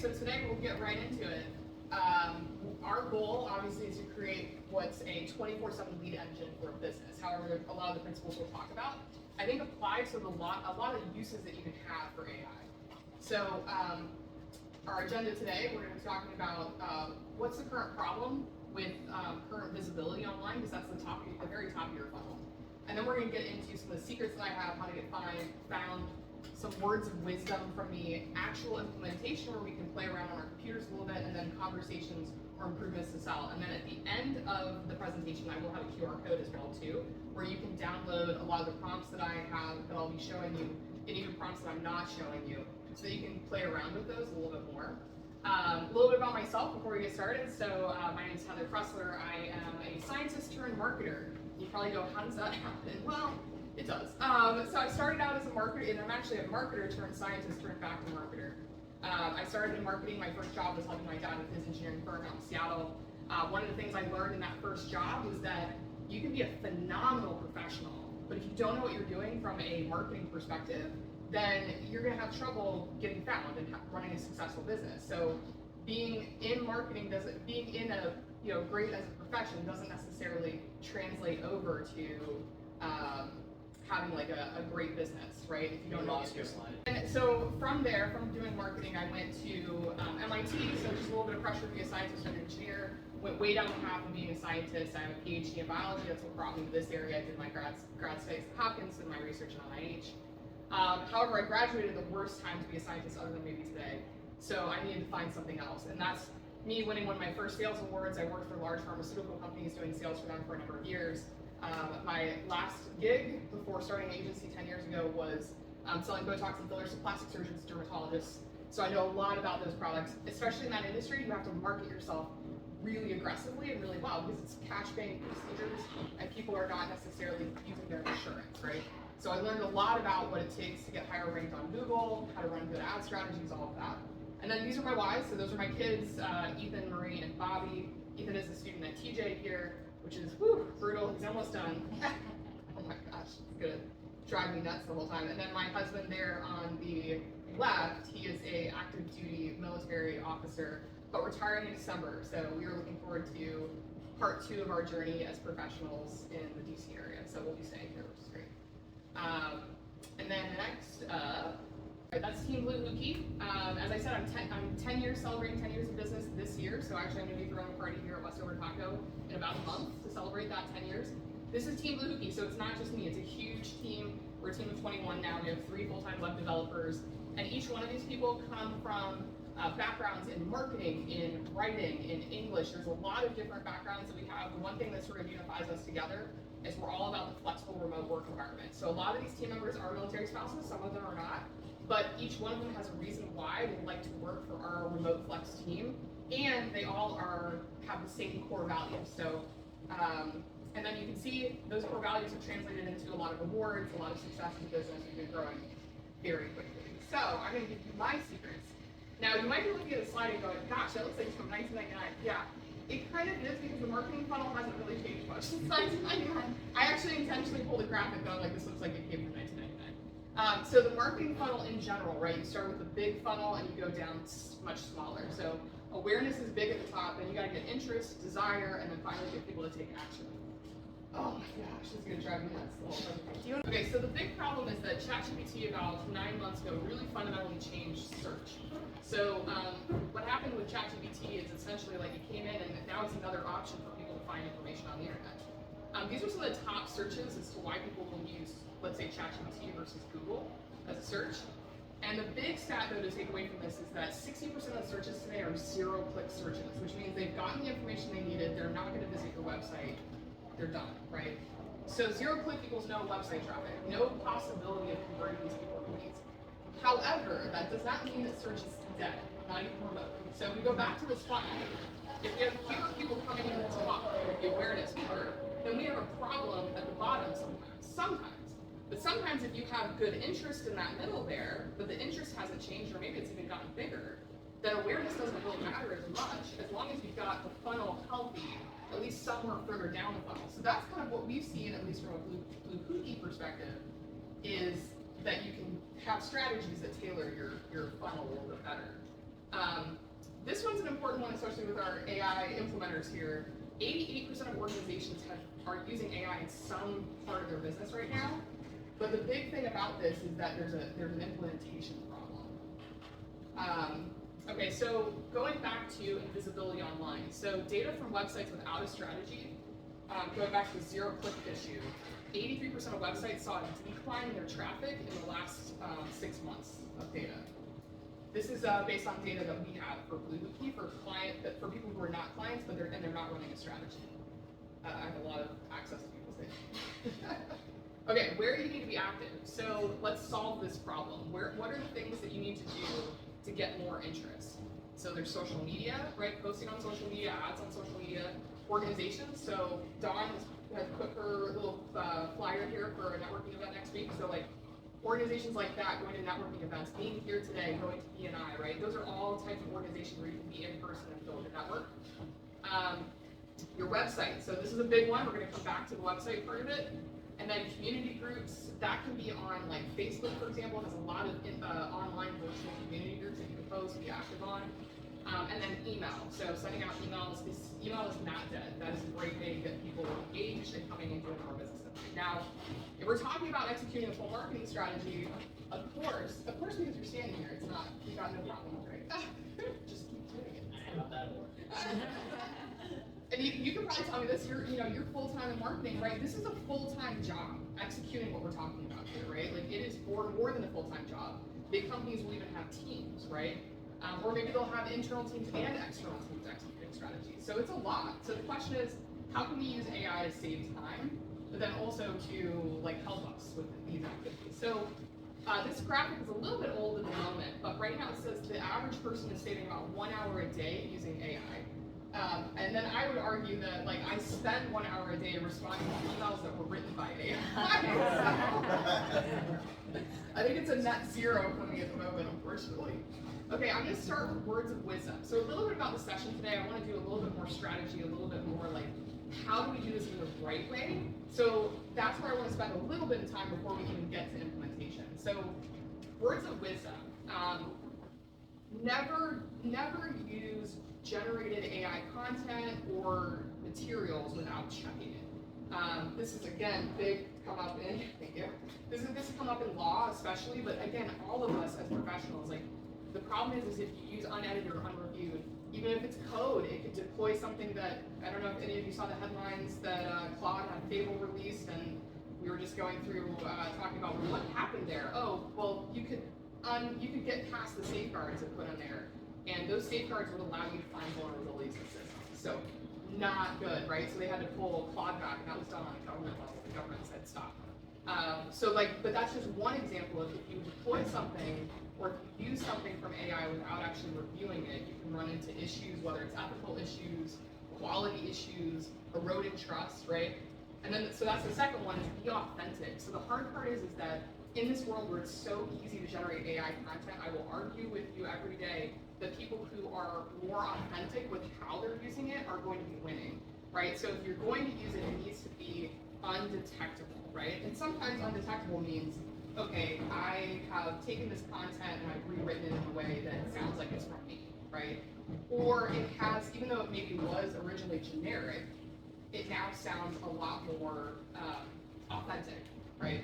so today we'll get right into it. Our goal, obviously, is to create what's a 24/7 lead engine for a business. However, a lot of the principles we'll talk about, I think, apply to a lot of uses that you can have for AI. So, our agenda today, we're going to be talking about what's the current problem with current visibility online, because that's the very top of your funnel. And then we're going to get into some of the secrets that I have, how to get found, some words of wisdom from the actual implementation where we can play around on our computers a little bit, and then conversations or improvements to sell. And then at the end of the presentation, I will have a QR code as well too, where you can download a lot of the prompts that I have that I'll be showing you, and even prompts that I'm not showing you, so that you can play around with those a little bit more. A little bit about myself before we get started. So my name is Pressler. I am a scientist turned marketer. You probably go, how does that happen? Well, it does. So I started out as a marketer, and I'm actually a marketer turned scientist turned factory marketer. I started in marketing. My first job was helping my dad with his engineering firm out in Seattle. One of the things I learned in that first job was that you can be a phenomenal professional, but if you don't know what you're doing from a marketing perspective, then you're going to have trouble getting found and running a successful business. So being in marketing being in a great as a profession doesn't necessarily translate over to having like a great business, right? If you don't know what you're doing. And so from there, from doing marketing, I went to MIT, so just a little bit of pressure to be a scientist and engineer. Went way down the path of being a scientist. I have a PhD in biology. That's what brought me to this area. I did my grad studies at Hopkins and my research at NIH. However, I graduated at the worst time to be a scientist other than maybe today. So I needed to find something else. And that's me winning one of my first sales awards. I worked for large pharmaceutical companies doing sales for them for a number of years. My last gig before starting an agency 10 years ago was selling Botox and fillers to plastic surgeons, dermatologists. So I know a lot about those products. Especially in that industry, you have to market yourself really aggressively and really well, because it's cash-paying procedures and people are not necessarily using their insurance, right? So I learned a lot about what it takes to get higher ranked on Google, how to run good ad strategies, all of that. And then these are my whys. So those are my kids, Ethan, Marie, and Bobby. Ethan is a student at TJ here, which is brutal. He's almost done. Oh my gosh, it's gonna drive me nuts the whole time. And then my husband there on the left, he is a active duty military officer, but retiring in December. So we are looking forward to part 2 of our journey as professionals in the DC area. So we'll be staying here, which is great. And then next, that's Team BlueHuki. As I said, I'm 10 years, celebrating 10 years of business this year. So actually I'm gonna be throwing a party here at Westover Taco in about a month to celebrate that 10 years. This is Team BlueHuki, so it's not just me, it's a huge team. We're a team of 21 now. We have 3 full-time web developers, and each one of these people come from backgrounds in marketing, in writing, in English. There's a lot of different backgrounds that we have. The one thing that sort of unifies us together is we're all about the flexible remote work environment. So a lot of these team members are military spouses, some of them are not, but each one of them has a reason why they would like to work for our remote flex team, and they all have the same core values. So, and then you can see those core values have translated into a lot of awards, a lot of success in business. We've been growing very quickly. So I'm going to give you my secrets. Now you might be looking at a slide and going, gosh, that looks like it's from 1999. Yeah. It kind of is, because the marketing funnel hasn't really changed much since 1999. I actually intentionally pulled a graphic going like, this looks like it came from 1999. So the marketing funnel in general, right? You start with the big funnel and you go down much smaller. So awareness is big at the top, then you got to get interest, desire, and then finally get people to take action. Oh my gosh, this is gonna drive me nuts the whole presentation. Okay, so the big problem is that ChatGPT about 9 months ago really fundamentally changed search. So what happened with ChatGPT is essentially like it came in and now it's another option for people to find information on the internet. These are some of the top searches as to why people will use, let's say, ChatGPT versus Google as a search. And the big stat though to take away from this is that 60% of the searches today are zero-click searches, which means they've gotten the information they needed, they're not gonna visit your website, they're done, right? So 0-click equals no website traffic, no possibility of converting these people to leads. However, that does not mean that search is dead, not even remotely. So if we go back to this funnel, if we have fewer people coming in the top, the awareness part, then we have a problem at the bottom sometimes. But sometimes if you have good interest in that middle there, but the interest hasn't changed, or maybe it's even gotten bigger, then awareness doesn't really matter as much, as long as you've got the funnel healthy, at least somewhere further down the funnel. So that's kind of what we've seen, at least from a BlueHuki perspective, is that you can have strategies that tailor your funnel a little bit better. important one, especially with our AI implementers here. 88% of organizations are using AI in some part of their business right now. But the big thing about this is that there's an implementation problem. Okay, so going back to visibility online. So data from websites without a strategy, going back to the zero-click issue, 83% of websites saw a decline in their traffic in the last 6 months of data. This is based on data that we have for BlueHuki for people who are not clients, but they're not running a strategy. I have a lot of access to people's data. Okay, where do you need to be active? So let's solve this problem. What are the things that you need to do to get more interest? So there's social media, right? Posting on social media, ads on social media, organizations. So Dawn has put her little flyer here for a networking event next week. So like organizations like that, going to networking events, being here today, going to E&I, right? Those are all types of organizations where you can be in person and build a network. Your website. So this is a big one. We're going to come back to the website part of it. And then community groups, that can be on like Facebook, for example, has a lot of online virtual community groups that you can post, be active on. And then email. So sending out emails, email is not dead. That is a great way to get people engaged and coming and doing more business. Now, if we're talking about executing a full marketing strategy, of course, because you're standing here, it's not, you got no problem, right? Just keep doing it. I know that work. And you can probably tell me this, you're full-time in marketing, right? This is a full-time job, executing what we're talking about here, right? Like it is more than a full-time job. Big companies will even have teams, right? Or maybe they'll have internal teams and external teams executing strategies. So it's a lot. So the question is, how can we use AI to save time, but then also to like help us with these activities? So this graphic is a little bit old at the moment, but right now it says the average person is saving about 1 hour a day using AI. And then I would argue that like I spend 1 hour a day responding to emails that were written by AI. I think it's a net zero for me at the moment, unfortunately. Okay, I'm going to start with words of wisdom. So a little bit about the session today. I want to do a little bit more strategy, a little bit more like how do we do this in the right way? So that's where I want to spend a little bit of time before we even get to implementation. So words of wisdom. Never use generated AI content or materials without checking it. This is again big come up in thank you. This has come up in law especially, but again, all of us as professionals, like the problem is if you use unedited or unreviewed, even if it's code, it could deploy something that I don't know if any of you saw the headlines that Claude had Fable released, and we were just going through talking about what happened there. Oh, well, you could get past the safeguards it put in there. And those safeguards would allow you to find vulnerabilities in systems. So not good, right? So they had to pull Claude back, and that was done on a government level. The government said stop. But that's just one example of if you deploy something or if you use something from AI without actually reviewing it, you can run into issues, whether it's ethical issues, quality issues, eroding trust, right? And then, so that's the second one, is be authentic. So the hard part is that in this world where it's so easy to generate AI content, I will argue with you every day that people who are more authentic with how they're using it are going to be winning, right? So if you're going to use it, it needs to be undetectable, right? And sometimes undetectable means, okay, I have taken this content and I've rewritten it in a way that sounds like it's from me, right? Or it has, even though it maybe was originally generic, it now sounds a lot more authentic, right?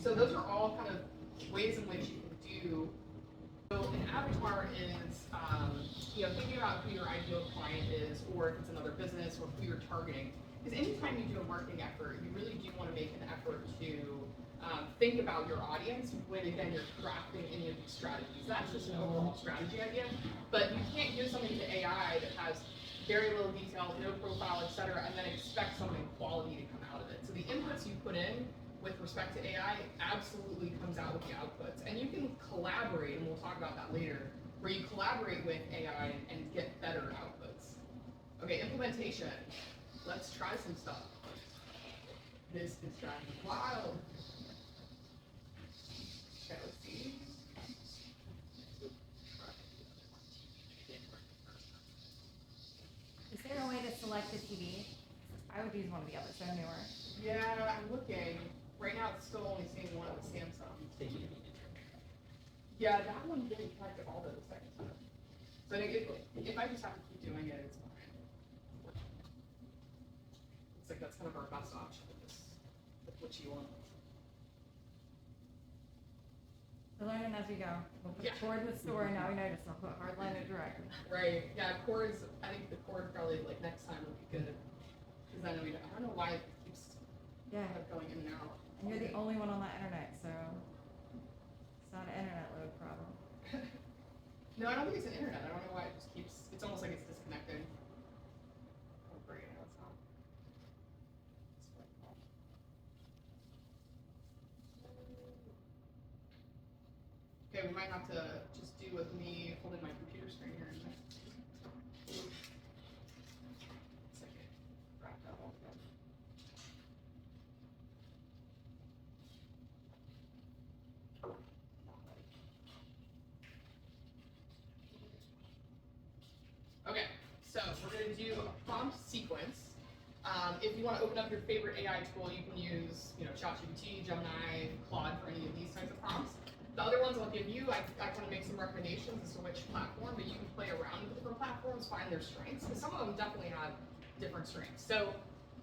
So those are all kind of ways in which you can do. So an avatar is, thinking about who your ideal client is, or if it's another business, or who you're targeting. Because anytime you do a marketing effort, you really do want to make an effort to think about your audience when, again, you're crafting any of these strategies. That's just an overall strategy idea. But you can't give something to AI that has very little detail, no profile, et cetera, and then expect something quality to come out of it. So the inputs you put in with respect to AI absolutely comes out with the outputs. And you can collaborate, and we'll talk about that later, where you collaborate with AI and get better outputs. Okay, implementation. Let's try some stuff. This is driving me wild. Okay, let's see. Is there a way to select the TV? I would use one of the others, they're newer. Yeah, I'm looking. Right now, it's still only seeing one of the Samsung. Yeah, that one didn't connect to all those things. So I think if I just have to keep doing it, it's fine. It's like that's kind of our best option with what you want. We're learning as we go. We'll put Yeah. Core in the store, and now we notice I'll put hardline and direct. Right. Yeah. Core is. I think the core probably like next time would be good. Because I know I don't know why it keeps Yeah. going in and out. And you're the only one on that internet, so it's not an internet load problem. No, I don't think it's an internet. I don't know why it just keeps. It's almost like it's disconnected. Oh, great. No, it's not. Okay, we might have to just do with me holding my computer screen here in a minute. It's like it wrapped up all together. Okay, so we're going to do a prompt sequence. If you want to open up your favorite AI tool, you can use, ChatGPT, Gemini, Claude for any of these types of prompts. The other ones I'll give you, I kind of make some recommendations as to which platform, but you can play around with different platforms, find their strengths, because some of them definitely have different strengths. So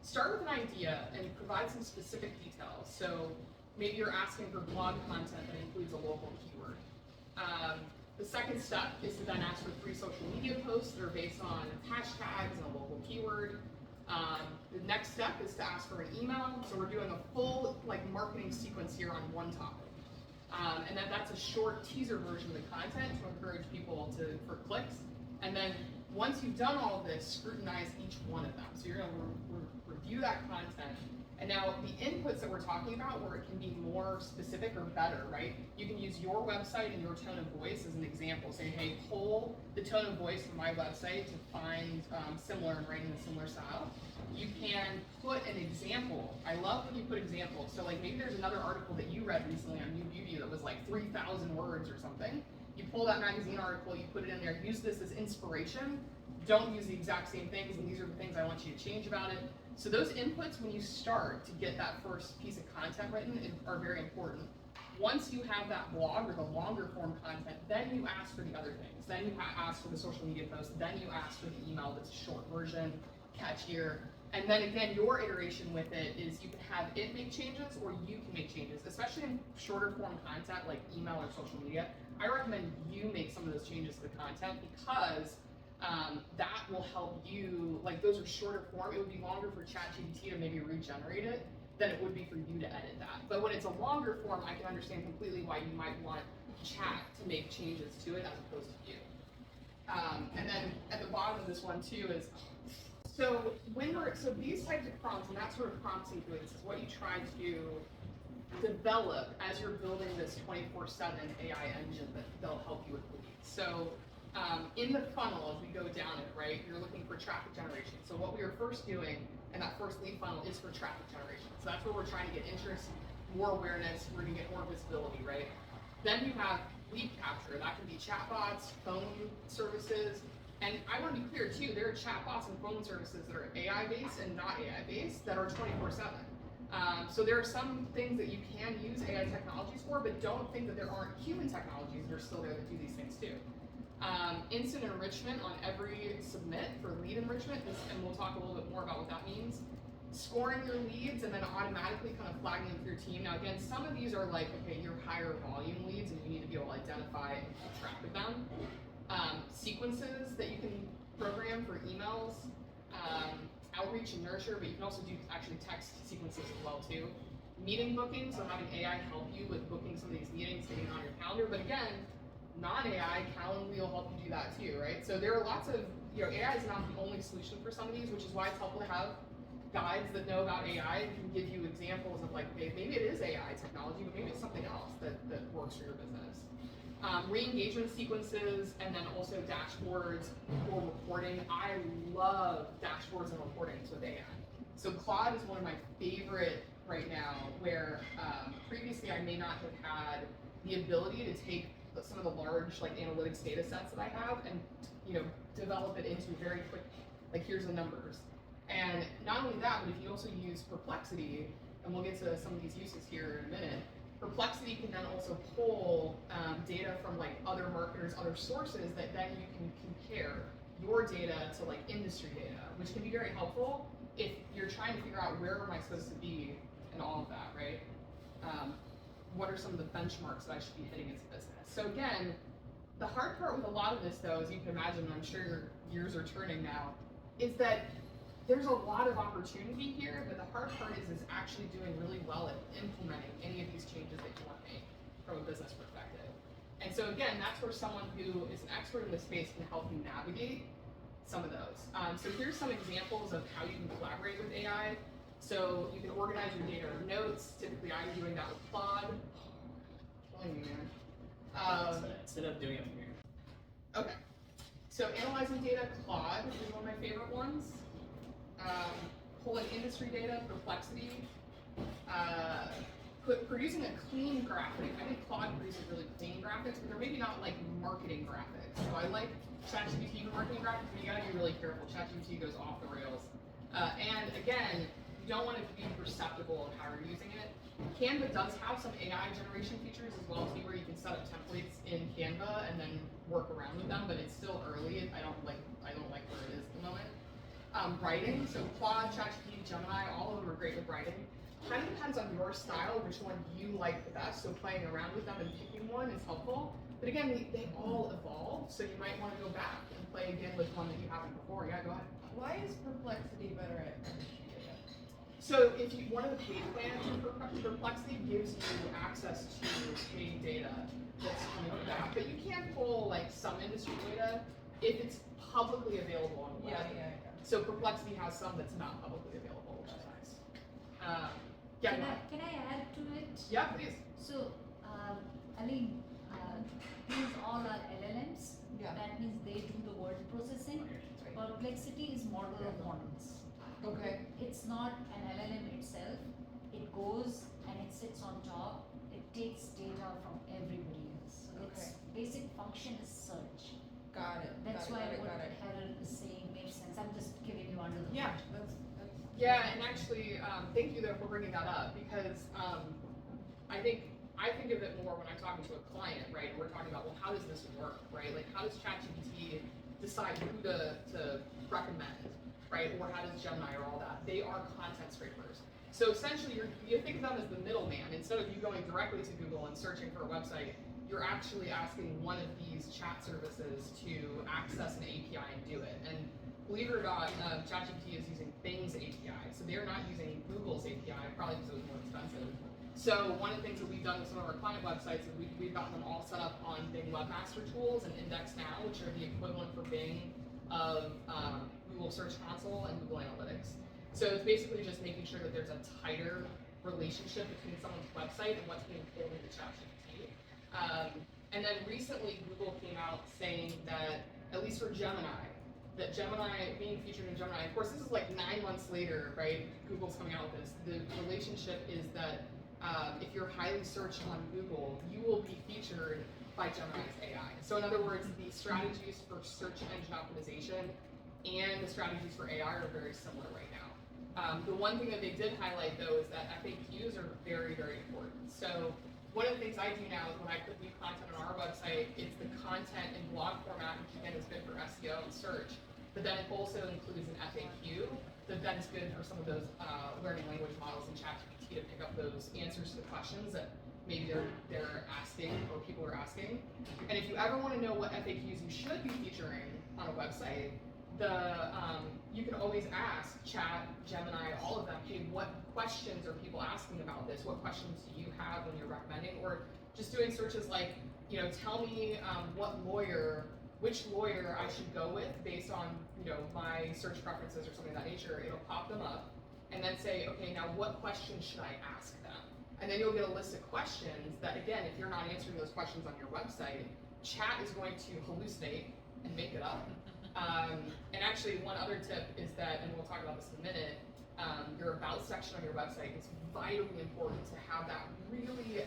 start with an idea and provide some specific details. So maybe you're asking for blog content that includes a local keyword. The second step is to then ask for 3 social media posts that are based on hashtags and a local keyword. The next step is to ask for an email. So we're doing a full marketing sequence here on one topic. And then that's a short teaser version of the content to encourage people for clicks. And then once you've done all of this, scrutinize each one of them. So you're going to review that content. And now the inputs that we're talking about where it can be more specific or better, right? You can use your website and your tone of voice as an example. Say, hey, pull the tone of voice from my website to find similar and writing a similar style. You can put an example. I love when you put examples. So maybe there's another article that you read recently on New Beauty that was 3,000 words or something. You pull that magazine article, you put it in there, use this as inspiration. Don't use the exact same things, and these are the things I want you to change about it. So those inputs, when you start to get that first piece of content written, are very important. Once you have that blog or the longer form content, then you ask for the other things. Then you ask for the social media post. Then you ask for the email that's a short version, catchier. And then again, your iteration with it is you can have it make changes or you can make changes, especially in shorter form content like email or social media. I recommend you make some of those changes to the content because that will help you, those are shorter form. It would be longer for ChatGPT to maybe regenerate it than it would be for you to edit that. But when it's a longer form, I can understand completely why you might want Chat to make changes to it as opposed to you. And then at the bottom of this one too is, so these types of prompts and that sort of prompt sequence is what you try to develop as you're building this 24/7 AI engine that'll help you with leads. So in the funnel, as we go down it, right, you're looking for traffic generation. So what we are first doing in that first lead funnel is for traffic generation. So that's where we're trying to get interest, more awareness, we're gonna get more visibility, right? Then you have lead capture. That can be chatbots, phone services. And I want to be clear too, there are chatbots and phone services that are AI-based and not AI-based that are 24/7. So there are some things that you can use AI technologies for, but don't think that there aren't human technologies that are still there that do these things too. Instant enrichment on every submit for lead enrichment, and we'll talk a little bit more about what that means. Scoring your leads and then automatically kind of flagging them for your team. Now again, some of these are okay, your higher volume leads and you need to be able to identify and keep track of them. Sequences that you can program for emails, outreach and nurture, but you can also do actually text sequences as well too. Meeting booking, so having AI help you with booking some of these meetings, getting on your calendar, but again, non-AI, Calendly will help you do that too, right? So there are lots of, AI is not the only solution for some of these, which is why it's helpful to have guides that know about AI and can give you examples of maybe it is AI technology, but maybe it's something else that works for your business. Re-engagement sequences, and then also dashboards or reporting. I love dashboards and reportings with AI. So Claude is one of my favorite right now, where previously I may not have had the ability to take some of the large analytics data sets that I have and develop it into very quick, here's the numbers. And not only that, but if you also use Perplexity, and we'll get to some of these uses here in a minute, Perplexity can then also pull data from other marketers, other sources that then you can your data to like industry data, which can be very helpful if you're trying to figure out where am I supposed to be and all of that, right? What are some of the benchmarks that I should be hitting as a business? So again, the hard part with a lot of this though, as you can imagine, and I'm sure your gears are turning now, is that there's a lot of opportunity here, but the hard part is actually doing really well at implementing any of these changes that you want to make from a business perspective. And so again, that's where someone who is an expert in this space can help you navigate some of those. So here's some examples of how you can collaborate with AI. So you can organize your data or notes. Typically, I'm doing that with Claude. Killing me, man. Instead of doing it from here. Okay. So analyzing data, Claude is one of my favorite ones. Pulling industry data, Perplexity. Producing a clean graphic. I think Claude produces really clean graphics, but they're maybe not like marketing graphics. So I like ChatGPT for marketing graphics, but you gotta be really careful. ChatGPT goes off the rails. And again, you don't want it to be perceptible of how you're using it. Canva does have some AI generation features as well too, where you can set up templates in Canva and then work around with them, but it's still early. I don't like where it is at the moment. Writing, so Claude, ChatGPT, Gemini, all of them are great with writing. Kind of depends on your style, which one you like the best. So playing around with them and picking one is helpful. But again, they all evolve, so you might want to go back and play again with one that you haven't before. Yeah, go ahead. Why is Perplexity better at industry data? So if you, one of the paid plans for Perplexity gives you access to paid data that's coming from that, but you can pull like some industry data if it's publicly available on the web. Yeah. So Perplexity has some that's not publicly available, which is nice. Can I add to it? Yeah, please. So, Ali, these all are LLMs. Yeah. That means they do the word processing. Perplexity is model of models. Okay. It's not an LLM itself. It goes and it sits on top. It takes data from everybody else. So its basic function is search. Got it. That's got why it, what got it. Heather is saying makes sense. I'm just giving you under the Yeah. hood. That's Yeah, and actually, thank you though for bringing that up because I think of it more when I'm talking to a client, right? And we're talking about, well, how does this work, right? Like, how does ChatGPT decide who to recommend, right? Or how does Gemini or all that? They are content scrapers. So essentially, you think of them as the middleman. Instead of you going directly to Google and searching for a website, you're actually asking one of these chat services to access an API and do it. And believe it or not, ChatGPT is using Bing's API, so they're not using Google's API, probably because it was more expensive. So one of the things that we've done with some of our client websites is we've gotten them all set up on Bing Webmaster Tools and Index Now, which are the equivalent for Bing of Google Search Console and Google Analytics. So it's basically just making sure that there's a tighter relationship between someone's website and what's being pulled into ChatGPT. And then recently Google came out saying that, at least for Gemini, that Gemini, being featured in Gemini, of course this is like 9 months later, right? Google's coming out with this. The relationship is that if you're highly searched on Google, you will be featured by Gemini's AI. So in other words, the strategies for search engine optimization and the strategies for AI are very similar right now. The one thing that they did highlight though is that FAQs are very, very important. So one of the things I do now is when I put new content on our website, it's the content in blog format, which again is good for SEO and search, but then it also includes an FAQ that then is good for some of those learning language models in ChatGPT to pick up those answers to the questions that maybe they're asking or people are asking. And if you ever want to know what FAQs you should be featuring on a website, you can always ask Chat, Gemini, all of them, hey, what questions are people asking about this? What questions do you have when you're recommending? Or just doing searches like, you know, tell me which lawyer I should go with based on, you know, my search preferences or something of that nature. It'll pop them up and then say, okay, now what questions should I ask them? And then you'll get a list of questions that, again, if you're not answering those questions on your website, Chat is going to hallucinate and make it up. And actually, one other tip is that, and we'll talk about this in a minute, your about section on your website is vitally important to have that really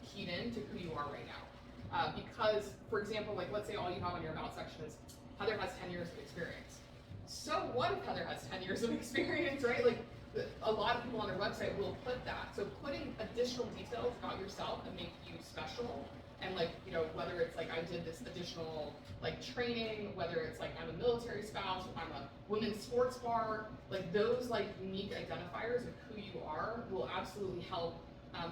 keyed in to who you are right now. Because, for example, like let's say all you have on your about section is Heather has 10 years of experience. So what if Heather has 10 years of experience, right? Like a lot of people on their website will put that. So putting additional details about yourself and make you special And like, you know, whether it's like I did this additional like training, whether it's like I'm a military spouse, I'm a women's sports bar, like those like unique identifiers of who you are will absolutely help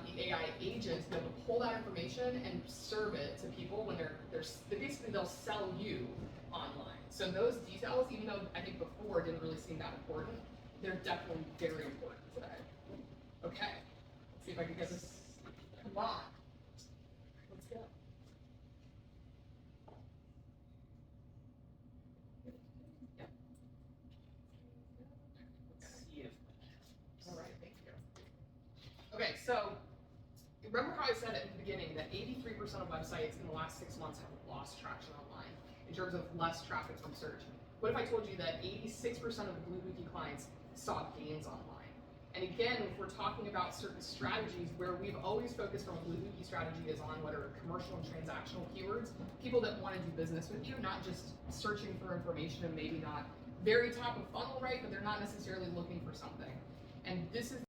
the AI agents be able to pull that information and serve it to people when basically they'll sell you online. So those details, even though I think before didn't really seem that important, they're definitely very important today. Okay, let's see if I can get this. Come on. Let's go. Yep. All right, thank you. Okay, so remember how I said at the beginning that 83% of websites in the last 6 months have lost traction online in terms of less traffic from search? What if I told you that 86% of BlueHuki clients saw gains online? And again, if we're talking about certain strategies, where we've always focused from a BlueHuki strategy is on what are commercial and transactional keywords, people that want to do business with you, not just searching for information and maybe not very top of funnel, right? But they're not necessarily looking for something. And this is